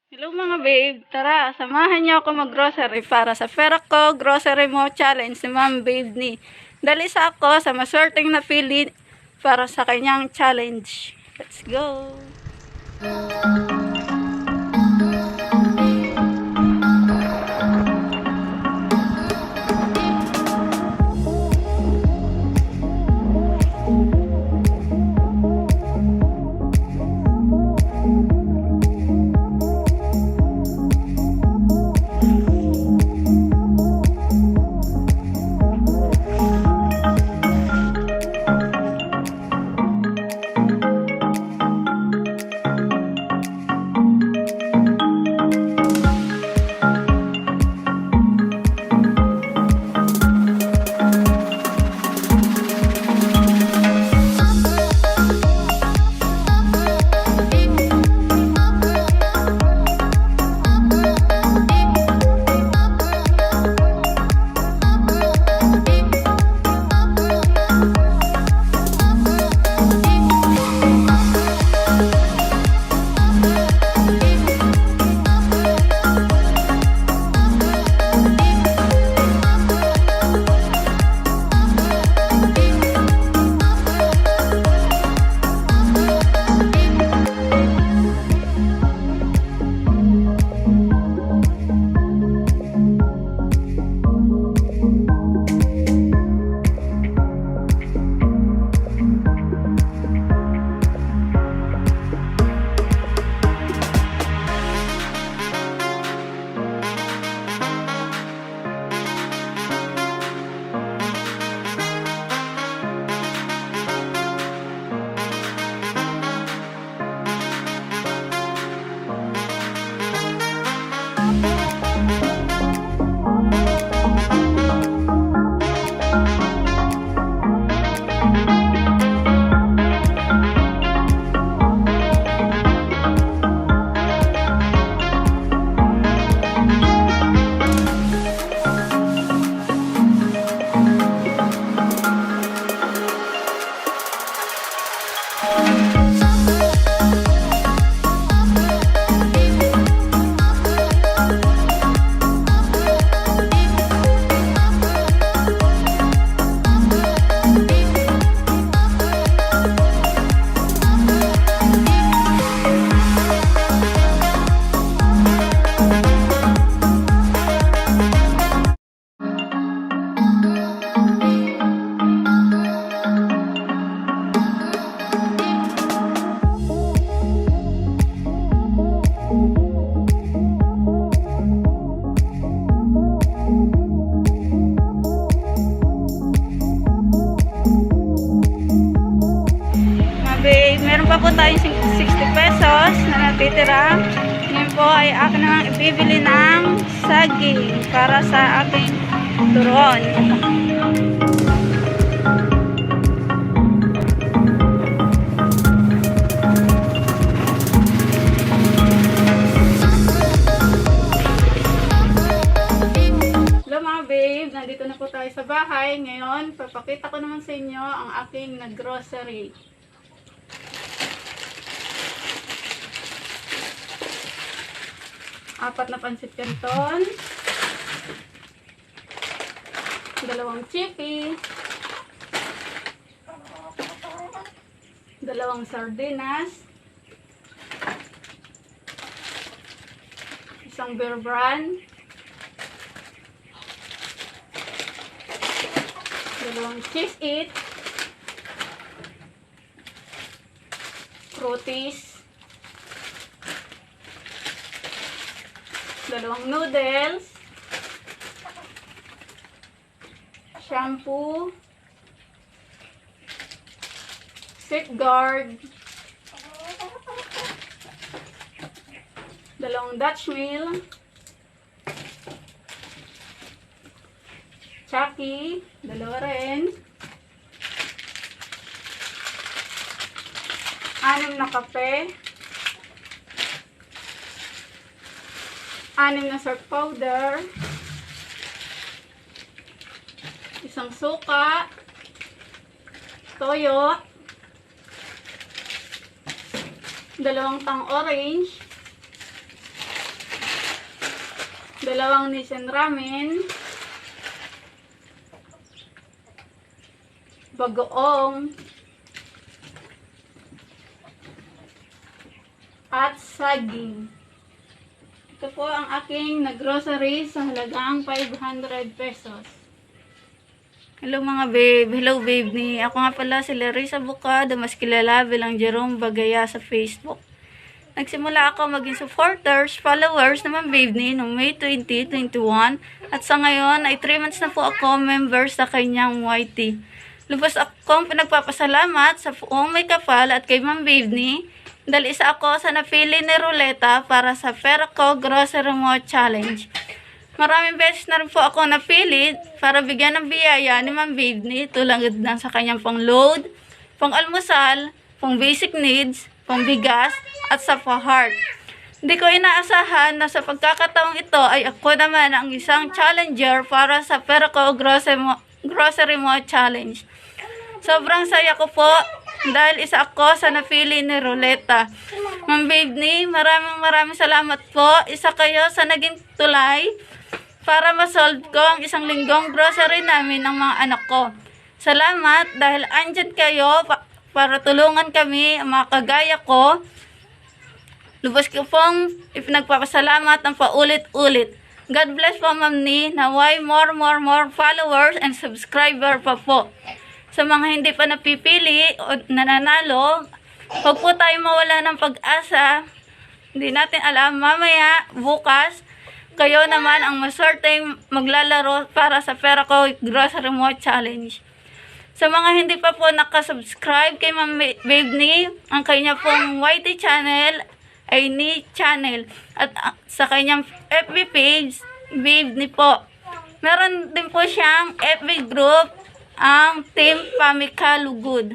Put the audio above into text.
Hello mga babe, tara, samahan niyo ako mag-grocery para sa Ferraco Grocery Mo Challenge si Ma'am Babe ni. Dali sa ako sa maswerteng napili para sa kanyang challenge. Let's go! Meron pa po tayong 60 pesos na natitira. Ngayon po ay akin namang ibibili ng saging para sa aking turon. Hello mga babe, nandito na po tayo sa bahay. Ngayon, papakita ko naman sa inyo ang aking nag-grocery. Apat na pansit canton, 2 chippy, 2 sardinas, 1 bear brand, 2 cheese it, fruities, 2 noodles, shampoo, safeguard, 2 Dutch mill, Chucky, 2 rin, 6 na kape, 6 na salt powder, 1 suka, toyo, 2 tang orange, 2 Nissan Ramen, bagoong, at saging. Ito po ang aking nag-grocery sa halagang 500 pesos. Hello mga babe. Hello babe ni. Ako nga pala si Larissa Bukado, mas kilala bilang Jerome Bagaya sa Facebook. Nagsimula ako maging supporters, followers naman babe ni noong May 2021 at sa ngayon ay 3 months na po ako member sa kanyang YT. Lubos akong pinagpapasalamat sa buong may kapal at kay Ma'am Babe ni dahil isa ako sa napili ni Roleta para sa Ferraco Grocery Mo Challenge. Maraming beses na rin po ako napili para bigyan ng biyaya ni Ma'am Babe ni tulad ng sa kanyang pang-load, pang-almusal, pang-basic needs, pang-bigas at sa pa-heart. Hindi ko inaasahan na sa pagkakataong ito ay ako naman ang isang challenger para sa Ferraco Grocery Mo Challenge. Sobrang saya ko po dahil isa ako sa napili ni Roleta. Ma'am Babe ni, maraming salamat po. Isa kayo sa naging tulay para masolve ko ang isang linggong grocery namin ng mga anak ko. Salamat dahil andyan kayo para tulungan kami, ang mga kagaya ko. Lubos ko pong ipinagpapasalamat ng paulit-ulit. God bless po Ma'am ni, naway more followers and subscriber pa po. Sa mga hindi pa napipili o nananalo, huwag po tayo mawala ng pag-asa. Hindi natin alam, mamaya, bukas, kayo naman ang maswerteng maglalaro para sa Ferraco Grocery Mo Challenge. Sa mga hindi pa po nakasubscribe kay Ma'am Babe ni, ang kanya pong YT channel ay ni channel at sa kanyang FB page, Babe ni po. Meron din po siyang FB group, ang Team Pamika Lugod.